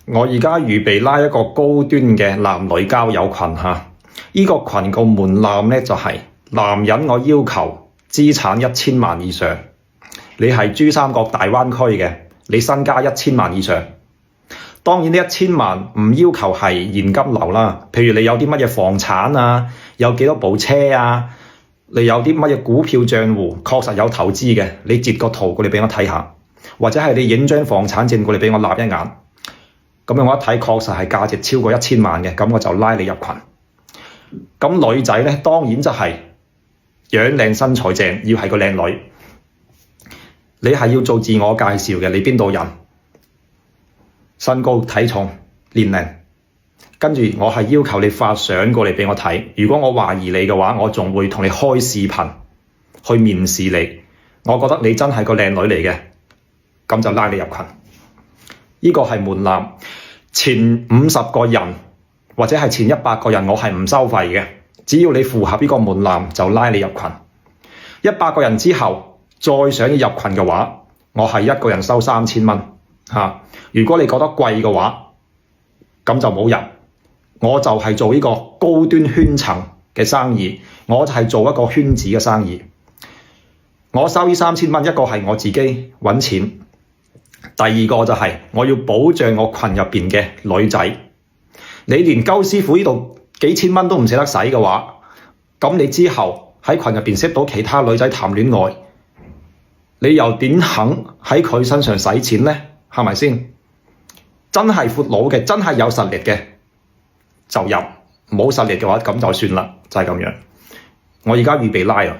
我而家預備拉一個高端嘅男女交友群嚇，呢個群個門檻呢，就係男人我要求資產1000萬以上，你係珠三角大灣區嘅，你身家1000萬以上。當然呢1000萬唔要求係現金流啦，譬如你有啲乜嘢房產啊，有幾多部車啊，你有啲乜嘢股票賬戶，確實有投資嘅，你截個圖過嚟俾我睇下，或者係你影張房產證過嚟俾我擸一眼。咁樣我一睇確實係價值超過1000萬嘅，咁我就拉你入群。咁女仔呢，當然就係樣靚身材正，要係個靚女。你係要做自我介紹嘅，你邊度人？身高、體重、年齡，跟住我係要求你發相過嚟俾我睇。如果我懷疑你嘅話，我仲會同你開視頻去面試你。我覺得你真係個靚女嚟嘅，咁就拉你入群。呢個係門檻，前50個人或者係前100個人，我係唔收費嘅。只要你符合呢個門檻，就拉你入群。100個人之後，再想要入群嘅話，我係一個人收3000蚊嚇。如果你覺得貴嘅話，咁就冇入。我就係做呢個高端圈層嘅生意，我就係做一個圈子嘅生意。我收呢3000蚊，一個係我自己揾錢，第二個就係我要保障我群入邊嘅女仔。你連鳩師傅呢度幾千蚊都唔捨得使嘅話，咁你之後喺群入邊識到其他女仔談戀愛，你又點肯喺佢身上使錢呢？係咪先？真係闊佬嘅，真係有實力嘅就入，冇實力嘅話咁就算啦，就係咁樣。我而家預備拉啊！